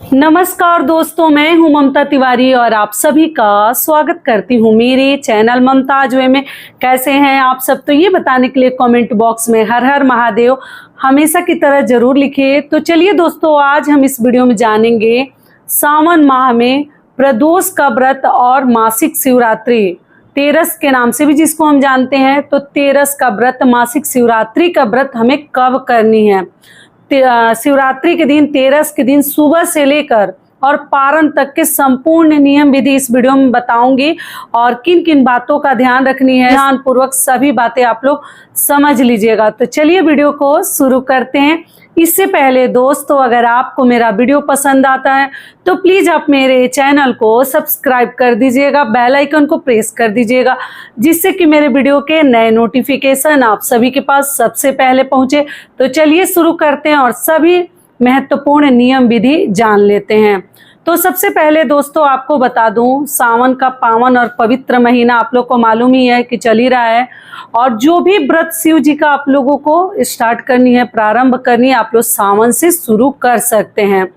नमस्कार दोस्तों, मैं हूं ममता तिवारी और आप सभी का स्वागत करती हूं मेरे चैनल ममताज वे में। कैसे हैं आप सब? तो ये बताने के लिए कमेंट बॉक्स में हर हर महादेव हमेशा की तरह जरूर लिखिए। तो चलिए दोस्तों, आज हम इस वीडियो में जानेंगे सावन माह में प्रदोष का व्रत और मासिक शिवरात्रि, तेरस के नाम से भी जिसको हम जानते हैं। तो तेरस का व्रत, मासिक शिवरात्रि का व्रत हमें कब करनी है। शिवरात्रि के दिन, तेरस के दिन सुबह से लेकर और पारण तक के संपूर्ण नियम विधि इस वीडियो में बताऊंगी और किन किन बातों का ध्यान रखनी है। ध्यान पूर्वक सभी बातें आप लोग समझ लीजिएगा। तो चलिए वीडियो को शुरू करते हैं। इससे पहले दोस्तों, अगर आपको मेरा वीडियो पसंद आता है तो प्लीज आप मेरे चैनल को सब्सक्राइब कर दीजिएगा, बेल आइकन को प्रेस कर दीजिएगा, जिससे कि मेरे वीडियो के नए नोटिफिकेशन आप सभी के पास सबसे पहले पहुंचे। तो चलिए शुरू करते हैं और सभी महत्वपूर्ण नियम विधि जान लेते हैं। तो सबसे पहले दोस्तों आपको बता दूं, सावन का पावन और पवित्र महीना आप लोग को मालूम ही है कि चल ही रहा है। और जो भी व्रत शिव जी का आप लोगों को स्टार्ट करनी है, प्रारंभ करनी है, आप लोग सावन से शुरू कर सकते हैं।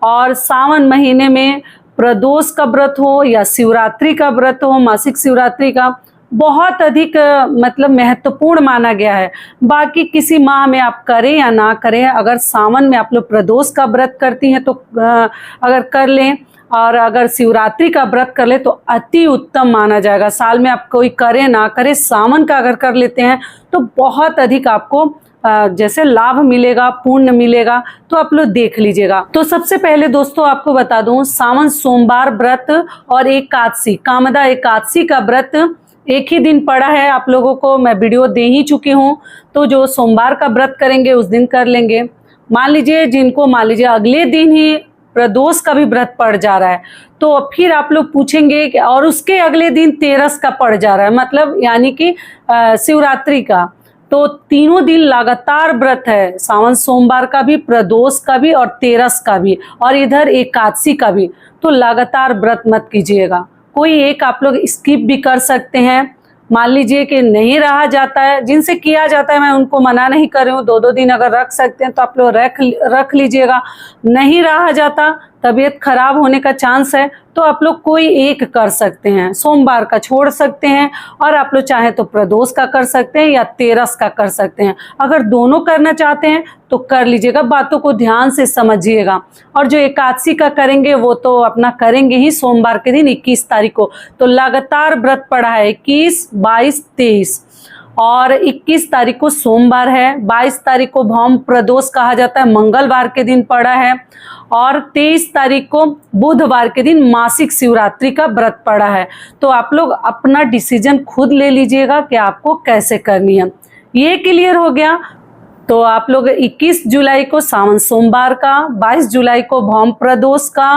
और सावन महीने में प्रदोष का व्रत हो या शिवरात्रि का व्रत हो, मासिक शिवरात्रि का, बहुत अधिक मतलब महत्वपूर्ण माना गया है। बाकी किसी माह में आप करें या ना करें, अगर सावन में आप लोग प्रदोष का व्रत करती हैं तो अगर कर लें, और अगर शिवरात्रि का व्रत कर ले तो अति उत्तम माना जाएगा। साल में आप कोई करे ना करे, सावन का अगर कर लेते हैं तो बहुत अधिक आपको जैसे लाभ मिलेगा, पुण्य मिलेगा। तो आप लोग देख लीजिएगा। तो सबसे पहले दोस्तों आपको बता दूं, सावन सोमवार व्रत और एकादशी, कामदा एकादशी का व्रत एक ही दिन पड़ा है। आप लोगों को मैं वीडियो दे ही चुकी हूँ। तो जो सोमवार का व्रत करेंगे उस दिन कर लेंगे। मान लीजिए जिनको मान लीजिए अगले दिन ही प्रदोष का भी व्रत पड़ जा रहा है, तो फिर आप लोग पूछेंगे कि और उसके अगले दिन तेरस का पड़ जा रहा है, मतलब यानी कि शिवरात्रि का, तो तीनों दिन लगातार व्रत है। सावन सोमवार का भी, प्रदोष का भी और तेरस का भी, और इधर एकादशी का भी। तो लगातार व्रत मत कीजिएगा, कोई एक आप लोग स्किप भी कर सकते हैं। मान लीजिए कि नहीं रहा जाता है, जिनसे किया जाता है मैं उनको मना नहीं कर रही हूँ, 2-2 दिन अगर रख सकते हैं तो आप लोग रख लीजिएगा। नहीं रहा जाता, तबीयत खराब होने का चांस है, तो आप लोग कोई एक कर सकते हैं। सोमवार का छोड़ सकते हैं और आप लोग चाहे तो प्रदोष का कर सकते हैं या तेरस का कर सकते हैं। अगर दोनों करना चाहते हैं तो कर लीजिएगा, बातों को ध्यान से समझिएगा। और जो एकादशी का करेंगे वो तो अपना करेंगे ही सोमवार के दिन 21 तारीख को। तो लगातार व्रत पड़ा है 21, 22, 23 और 21 तारीख को सोमवार है। 22 तारीख को भौम प्रदोष कहा जाता है, मंगलवार के दिन पड़ा है। और 23 तारीख को बुधवार के दिन मासिक शिवरात्रि का व्रत पड़ा है। तो आप लोग अपना डिसीजन खुद ले लीजिएगा कि आपको कैसे करनी है। ये क्लियर हो गया। तो आप लोग 21 जुलाई को सावन सोमवार का, 22 जुलाई को भौम प्रदोष का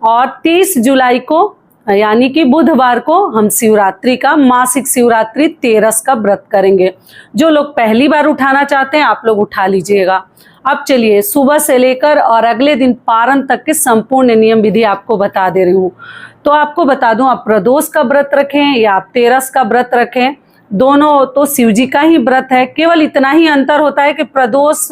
और 23 जुलाई को यानी कि बुधवार को हम शिवरात्रि का, मासिक शिवरात्रि तेरस का व्रत करेंगे। जो लोग पहली बार उठाना चाहते हैं आप लोग उठा लीजिएगा। अब चलिए सुबह से लेकर और अगले दिन पारण तक के संपूर्ण नियम विधि आपको बता दे रही हूँ। तो आपको बता दूं, आप प्रदोष का व्रत रखें या आप तेरस का व्रत रखें, दोनों तो शिव जी का ही व्रत है। केवल इतना ही अंतर होता है कि प्रदोष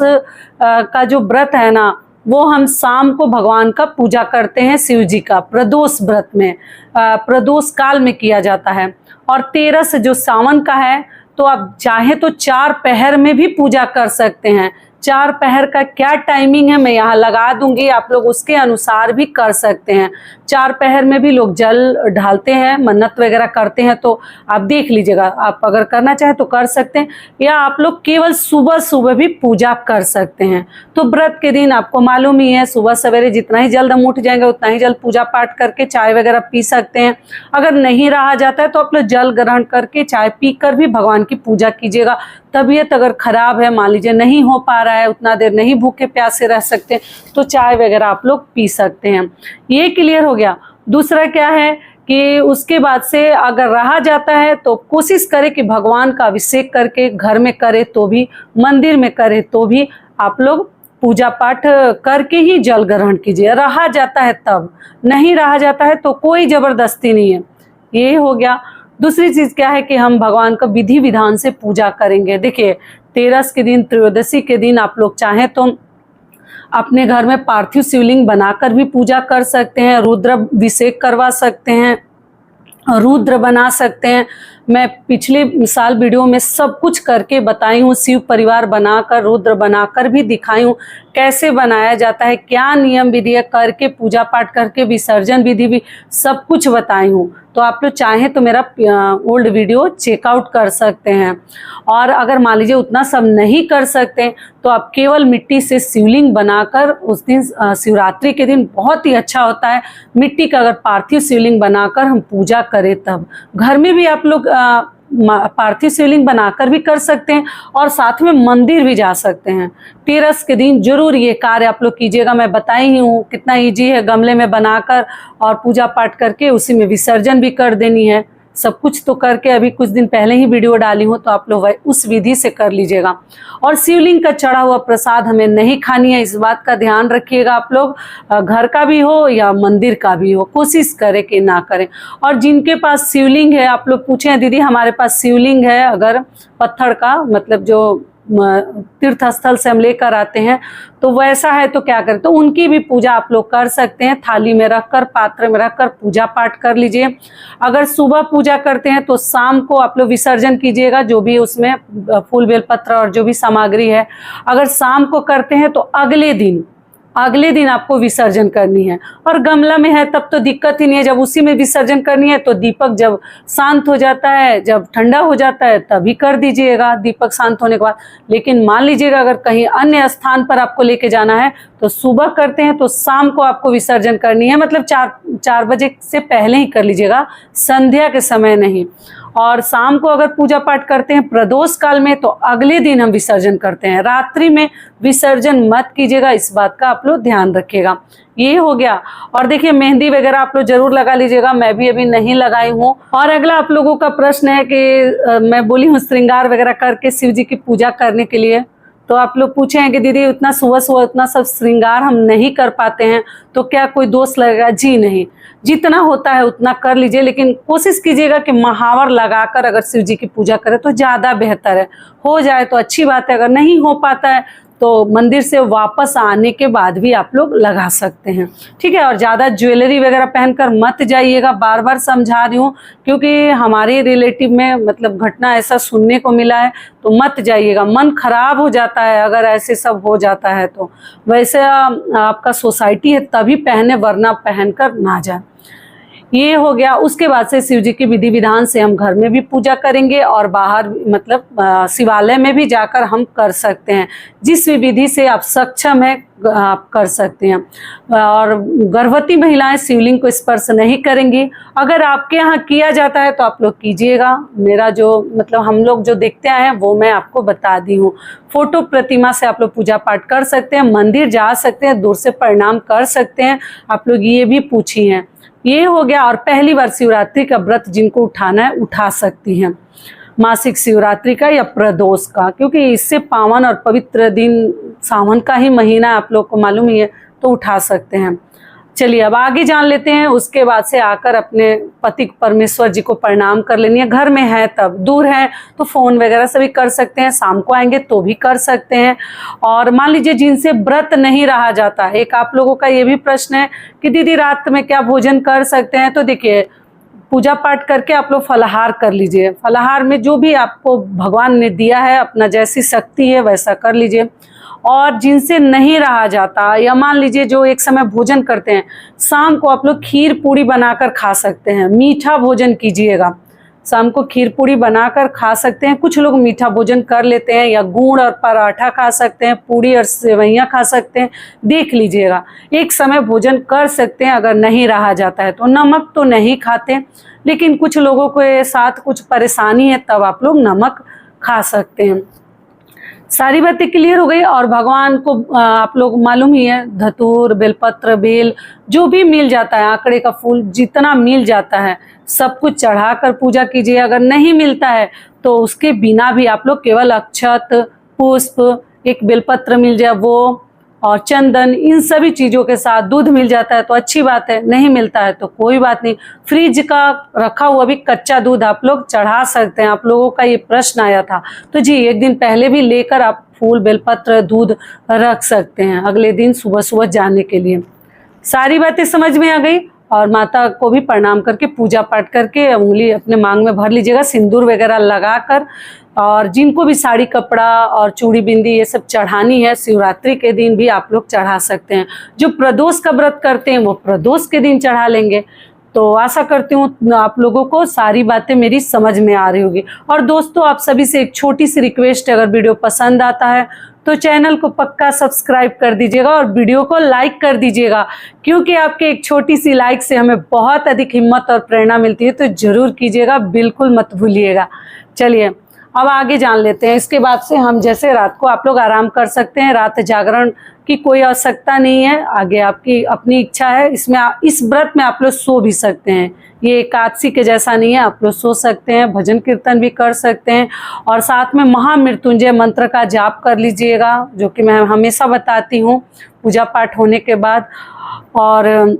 का जो व्रत है ना, वो हम शाम को भगवान का पूजा करते हैं, शिव जी का प्रदोष व्रत में प्रदोष काल में किया जाता है। और तेरस जो सावन का है, तो आप चाहे तो 4 पहर में भी पूजा कर सकते हैं। 4 पहर का क्या टाइमिंग है मैं यहाँ लगा दूंगी, आप लोग उसके अनुसार भी कर सकते हैं। 4 पहर में भी लोग जल ढालते हैं, मन्नत वगैरह करते हैं, तो आप देख लीजिएगा। आप अगर करना चाहे तो कर सकते हैं, या आप लोग केवल सुबह सुबह भी पूजा कर सकते हैं। तो व्रत के दिन आपको मालूम ही है, सुबह सवेरे जितना ही जल्द हम उठ जाएंगे उतना ही जल्द पूजा पाठ करके चाय वगैरह पी सकते हैं। अगर नहीं रहा जाता है तो आप लोग जल ग्रहण करके चाय पी कर भी भगवान की पूजा कीजिएगा। तबीयत अगर खराब है, मान लीजिए नहीं हो पा रहा है, उतना देर नहीं भूखे प्यासे रह सकते, तो चाय वगैरह आप लोग पी सकते हैं। ये क्लियर हो गया। दूसरा क्या है कि उसके बाद से अगर रहा जाता है तो कोशिश करें कि भगवान का अभिषेक करके घर में करे तो भी, मंदिर में करे तो भी आप लोग पूजा पाठ करके ही जल ग्रहण कीजिए। रहा जाता है तब, नहीं रहा जाता है तो कोई जबरदस्ती नहीं है। ये हो गया। दूसरी चीज क्या है कि हम भगवान का विधि विधान से पूजा करेंगे। देखिए, तेरस के दिन, त्रयोदशी के दिन आप लोग चाहें तो अपने घर में पार्थिव शिवलिंग बनाकर भी पूजा कर सकते हैं, रुद्र अभिषेक करवा सकते हैं, रुद्र बना सकते हैं। मैं पिछले साल वीडियो में सब कुछ करके बताई हूँ, शिव परिवार बनाकर रुद्र बनाकर भी दिखाई हूँ कैसे बनाया जाता है, क्या नियम विधि है, करके पूजा पाठ करके विसर्जन विधि भी सब कुछ बताई हूँ। तो आप लोग चाहें तो मेरा ओल्ड वीडियो चेकआउट कर सकते हैं। और अगर मान लीजिए उतना सब नहीं कर सकते तो आप केवल मिट्टी से शिवलिंग बनाकर उस दिन शिवरात्रि के दिन बहुत ही अच्छा होता है, मिट्टी का अगर पार्थिव शिवलिंग बनाकर हम पूजा करें तब। घर में भी आप लोग पार्थिव शिवलिंग बनाकर भी कर सकते हैं और साथ में मंदिर भी जा सकते हैं। तेरस के दिन जरूर ये कार्य आप लोग कीजिएगा। मैं बताई ही हूँ कितना इजी है, गमले में बनाकर और पूजा पाठ करके उसी में विसर्जन भी कर देनी है। सब कुछ तो करके अभी कुछ दिन पहले ही वीडियो डाली हूँ, तो आप लोग उस विधि से कर लीजिएगा। और शिवलिंग का चढ़ा हुआ प्रसाद हमें नहीं खानी है, इस बात का ध्यान रखिएगा आप लोग। घर का भी हो या मंदिर का भी हो, कोशिश करें कि ना करें। और जिनके पास शिवलिंग है, आप लोग पूछे दीदी हमारे पास शिवलिंग है अगर पत्थर का, मतलब जो तीर्थ स्थल से हम लेकर आते हैं, तो वैसा है तो क्या करें, तो उनकी भी पूजा आप लोग कर सकते हैं। थाली में रखकर, पात्र में रखकर पूजा पाठ कर लीजिए। अगर सुबह पूजा करते हैं तो शाम को आप लोग विसर्जन कीजिएगा, जो भी उसमें फूल बेलपत्र और जो भी सामग्री है। अगर शाम को करते हैं तो अगले दिन आपको विसर्जन करनी है। और गमला में है तब तो दिक्कत ही नहीं है, जब उसी में विसर्जन करनी है तो दीपक जब शांत हो जाता है, जब ठंडा हो जाता है तभी कर दीजिएगा, दीपक शांत होने के बाद। लेकिन मान लीजिएगा अगर कहीं अन्य स्थान पर आपको लेके जाना है तो सुबह करते हैं तो शाम को आपको विसर्जन करनी है, मतलब 4 बजे से पहले ही कर लीजिएगा, संध्या के समय नहीं। और शाम को अगर पूजा पाठ करते हैं प्रदोष काल में तो अगले दिन हम विसर्जन करते हैं, रात्रि में विसर्जन मत कीजिएगा, इस बात का आप लोग ध्यान रखिएगा। ये हो गया। और देखिए मेहंदी वगैरह आप लोग जरूर लगा लीजिएगा, मैं भी अभी नहीं लगाई हूँ। और अगला आप लोगों का प्रश्न है कि मैं बोली हूँ श्रृंगार वगैरह करके शिव जी की पूजा करने के लिए, तो आप लोग पूछे हैं कि दीदी उतना सुबह उतना सब श्रृंगार हम नहीं कर पाते हैं तो क्या कोई दोष लगेगा? जी नहीं, जितना होता है उतना कर लीजिए, लेकिन कोशिश कीजिएगा कि महावर लगाकर अगर शिव जी की पूजा करें तो ज़्यादा बेहतर है। हो जाए तो अच्छी बात है, अगर नहीं हो पाता है तो मंदिर से वापस आने के बाद भी आप लोग लगा सकते हैं, ठीक है। और ज़्यादा ज्वेलरी वगैरह पहनकर मत जाइएगा, बार बार समझा रही हूँ, क्योंकि हमारे रिलेटिव में मतलब घटना ऐसा सुनने को मिला है, तो मत जाइएगा, मन खराब हो जाता है अगर ऐसे सब हो जाता है तो। वैसे आपका सोसाइटी है तभी पहने, वरना पहनकर ना जाए। ये हो गया। उसके बाद से शिव जी की विधि विधान से हम घर में भी पूजा करेंगे और बाहर मतलब शिवालय में भी जाकर हम कर सकते हैं। जिस भी विधि से आप सक्षम है आप कर सकते हैं। और गर्भवती महिलाएं शिवलिंग को स्पर्श नहीं करेंगी। अगर आपके यहाँ किया जाता है तो आप लोग कीजिएगा, मेरा जो मतलब हम लोग जो देखते आए हैं वो मैं आपको बता दी हूँ। फोटो प्रतिमा से आप लोग पूजा पाठ कर सकते हैं, मंदिर जा सकते हैं, दूर से प्रणाम कर सकते हैं। आप लोग ये भी पूछी हैं। ये हो गया। और पहली बार शिवरात्रि का व्रत जिनको उठाना है उठा सकती हैं, मासिक शिवरात्रि का या प्रदोष का, क्योंकि इससे पावन और पवित्र दिन सावन का ही महीना आप लोग को मालूम ही है, तो उठा सकते हैं। चलिए अब आगे जान लेते हैं। उसके बाद से आकर अपने पति परमेश्वर जी को प्रणाम कर लेनी है। घर में है तब, दूर है तो फोन वगैरह से भी कर सकते हैं, शाम को आएंगे तो भी कर सकते हैं। और मान लीजिए जिनसे व्रत नहीं रहा जाता, एक आप लोगों का ये भी प्रश्न है कि दीदी रात में क्या भोजन कर सकते हैं, तो देखिए पूजा पाठ करके आप लोग फलाहार कर लीजिए। फलाहार में जो भी आपको भगवान ने दिया है, अपना जैसी शक्ति है वैसा कर लीजिए। और जिनसे नहीं रहा जाता, या मान लीजिए जो एक समय भोजन करते हैं, शाम को आप लोग खीर पूड़ी बनाकर खा सकते हैं, मीठा भोजन कीजिएगा। शाम को खीर पूड़ी बनाकर खा सकते हैं। कुछ लोग मीठा भोजन कर लेते हैं, या गुड़ और पराठा खा सकते हैं, पूड़ी और सेवइयाँ खा सकते हैं, देख लीजिएगा। एक समय भोजन कर सकते हैं अगर नहीं रहा जाता है तो। नमक तो नहीं खाते, लेकिन कुछ लोगों के साथ कुछ परेशानी है तब आप लोग नमक खा सकते हैं। सारी बातें क्लियर हो गई। और भगवान को आप लोग मालूम ही है, धतूर, बेलपत्र, बेल जो भी मिल जाता है, आंकड़े का फूल जितना मिल जाता है सब कुछ चढ़ाकर पूजा कीजिए। अगर नहीं मिलता है तो उसके बिना भी आप लोग केवल अक्षत, पुष्प, एक बेलपत्र मिल जाए वो, और चंदन, इन सभी चीज़ों के साथ दूध मिल जाता है तो अच्छी बात है, नहीं मिलता है तो कोई बात नहीं। फ्रिज का रखा हुआ भी कच्चा दूध आप लोग चढ़ा सकते हैं। आप लोगों का ये प्रश्न आया था, तो जी एक दिन पहले भी लेकर आप फूल, बेलपत्र, दूध रख सकते हैं अगले दिन सुबह सुबह जाने के लिए। सारी बातें समझ में आ गई। और माता को भी प्रणाम करके पूजा पाठ करके उंगली अपने मांग में भर लीजिएगा सिंदूर वगैरह लगाकर। और जिनको भी साड़ी कपड़ा और चूड़ी बिंदी ये सब चढ़ानी है शिवरात्रि के दिन भी आप लोग चढ़ा सकते हैं। जो प्रदोष का व्रत करते हैं वो प्रदोष के दिन चढ़ा लेंगे। तो आशा करती हूँ आप लोगों को सारी बातें मेरी समझ में आ रही होगी। और दोस्तों आप सभी से एक छोटी सी रिक्वेस्ट है, अगर वीडियो पसंद आता है तो चैनल को पक्का सब्सक्राइब कर दीजिएगा और वीडियो को लाइक कर दीजिएगा, क्योंकि आपके एक छोटी सी लाइक से हमें बहुत अधिक हिम्मत और प्रेरणा मिलती है। तो जरूर कीजिएगा, बिल्कुल मत भूलिएगा। चलिए अब आगे जान लेते हैं। इसके बाद से हम जैसे रात को आप लोग आराम कर सकते हैं, रात जागरण की कोई आवश्यकता नहीं है, आगे आपकी अपनी इच्छा है। इसमें इस व्रत में आप लोग सो भी सकते हैं, ये एकादशी के जैसा नहीं है, आप लोग सो सकते हैं, भजन कीर्तन भी कर सकते हैं। और साथ में महामृत्युंजय मंत्र का जाप कर लीजिएगा, जो कि मैं हमेशा बताती हूँ पूजा पाठ होने के बाद। और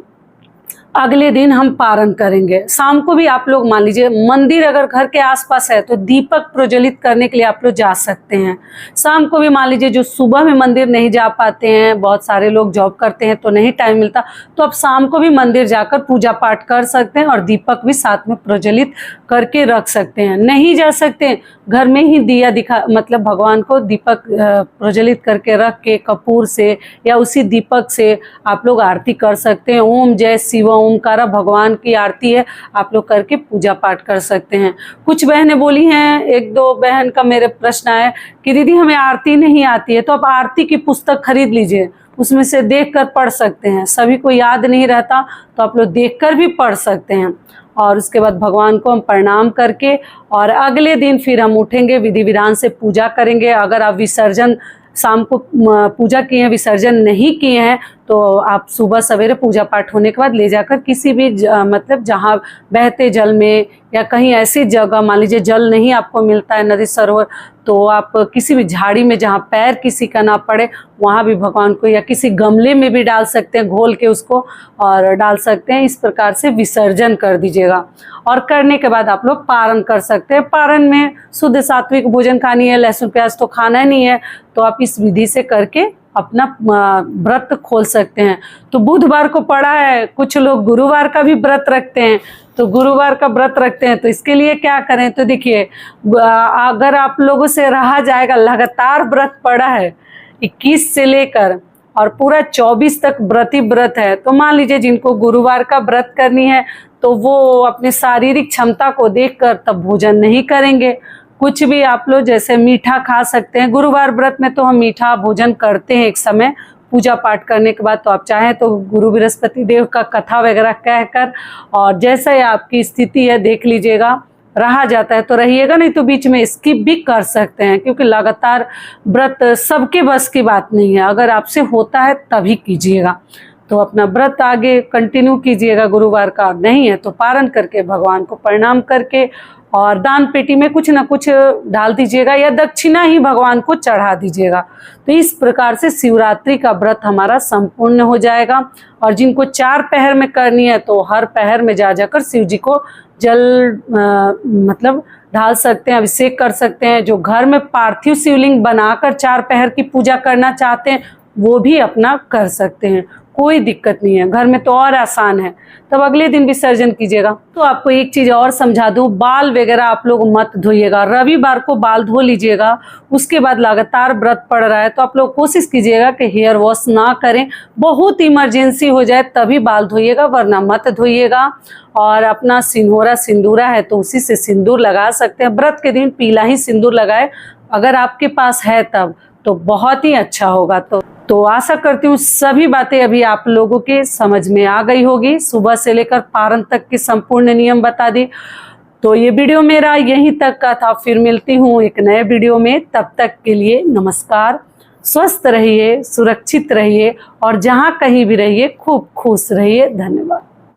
अगले दिन हम पारण करेंगे। शाम को भी आप लोग मान लीजिए मंदिर अगर घर के आसपास है तो दीपक प्रज्वलित करने के लिए आप लोग जा सकते हैं। शाम को भी मान लीजिए जो सुबह में मंदिर नहीं जा पाते हैं, बहुत सारे लोग जॉब करते हैं तो नहीं टाइम मिलता, तो आप शाम को भी मंदिर जाकर पूजा पाठ कर सकते हैं और दीपक भी साथ में प्रज्वलित करके रख सकते हैं। नहीं जा सकते हैं, घर में ही दिया दिखा मतलब भगवान को दीपक प्रज्वलित करके रख के कपूर से या उसी दीपक से आप लोग आरती कर सकते हैं। ओम जय शिव ओमकारा भगवान की आरती है, आप लोग करके पूजा पाठ कर सकते हैं। कुछ बहनें बोली हैं, एक दो बहन का मेरे प्रश्न है कि दीदी हमें आरती नहीं आती है, तो आप आरती की पुस्तक खरीद लीजिए, उसमें से देखकर पढ़ सकते हैं। सभी को याद नहीं रहता तो आप लोग देखकर भी पढ़ सकते हैं। और उसके बाद भगवान को हम प्रणाम करके और अगले दिन फिर हम उठेंगे, विधि विधान से पूजा करेंगे। अगर आप विसर्जन शाम को पूजा किए हैं, विसर्जन नहीं किए हैं, तो आप सुबह सवेरे पूजा पाठ होने के बाद ले जाकर किसी भी मतलब जहाँ बहते जल में या कहीं ऐसी जगह, मान लीजिए जल नहीं आपको मिलता है नदी सरोवर, तो आप किसी भी झाड़ी में जहाँ पैर किसी का ना पड़े वहाँ भी भगवान को, या किसी गमले में भी डाल सकते हैं, घोल के उसको और डाल सकते हैं। इस प्रकार से विसर्जन कर दीजिएगा। और करने के बाद आप लोग पारण कर सकते हैं। पारण में शुद्ध सात्विक भोजन खानी है, लहसुन प्याज तो खाना नहीं है, तो आप इस विधि से करके अपना व्रत खोल सकते हैं। तो बुधवार को पड़ा है, कुछ लोग गुरुवार का भी व्रत रखते हैं, तो गुरुवार का व्रत रखते हैं, तो इसके लिए क्या करें, तो देखिए अगर आप लोगों से रहा जाएगा, लगातार व्रत पड़ा है 21 से लेकर और पूरा 24 तक व्रती व्रत है, तो मान लीजिए जिनको गुरुवार का व्रत करनी है तो वो अपने शारीरिक क्षमता को देखकर तब भोजन नहीं करेंगे। कुछ भी आप लोग जैसे मीठा खा सकते हैं। गुरुवार व्रत में तो हम मीठा भोजन करते हैं एक समय पूजा पाठ करने के बाद, तो आप चाहें तो गुरु बृहस्पति देव का कथा वगैरह कहकर, और जैसे आपकी स्थिति है देख लीजिएगा, रहा जाता है तो रहिएगा, नहीं तो बीच में स्किप भी कर सकते हैं, क्योंकि लगातार व्रत सबके बस की बात नहीं है। अगर आपसे होता है तभी कीजिएगा, तो अपना व्रत आगे कंटिन्यू कीजिएगा। गुरुवार का नहीं है तो पारण करके भगवान को प्रणाम करके और दान पेटी में कुछ ना कुछ डाल दीजिएगा या दक्षिणा ही भगवान को चढ़ा दीजिएगा। तो इस प्रकार से शिवरात्रि का व्रत हमारा संपूर्ण हो जाएगा। और जिनको 4 पहर में करनी है तो हर पहर में जा जाकर शिव जी को जल मतलब ढाल सकते हैं, अभिषेक कर सकते हैं। जो घर में पार्थिव शिवलिंग बनाकर 4 पहर की पूजा करना चाहते हैं वो भी अपना कर सकते हैं, कोई दिक्कत नहीं है। घर में तो और आसान है, तब अगले दिन विसर्जन कीजिएगा। तो आपको एक चीज़ और समझा दूं, बाल वगैरह आप लोग मत धोइएगा। रविवार को बाल धो लीजिएगा, उसके बाद लगातार व्रत पड़ रहा है तो आप लोग कोशिश कीजिएगा कि हेयर वॉश ना करें। बहुत इमरजेंसी हो जाए तभी बाल धोइएगा, वरना मत धोइएगा। और अपना सिंदूरा सिंदूरा है तो उसी से सिंदूर लगा सकते हैं। व्रत के दिन पीला ही सिंदूर लगाए, अगर आपके पास है तब तो बहुत ही अच्छा होगा। तो आशा करती हूँ सभी बातें अभी आप लोगों के समझ में आ गई होगी। सुबह से लेकर पारण तक के संपूर्ण नियम बता दी। तो ये वीडियो मेरा यहीं तक का था, फिर मिलती हूँ एक नए वीडियो में। तब तक के लिए नमस्कार। स्वस्थ रहिए, सुरक्षित रहिए और जहाँ कहीं भी रहिए खूब खुश रहिए। धन्यवाद।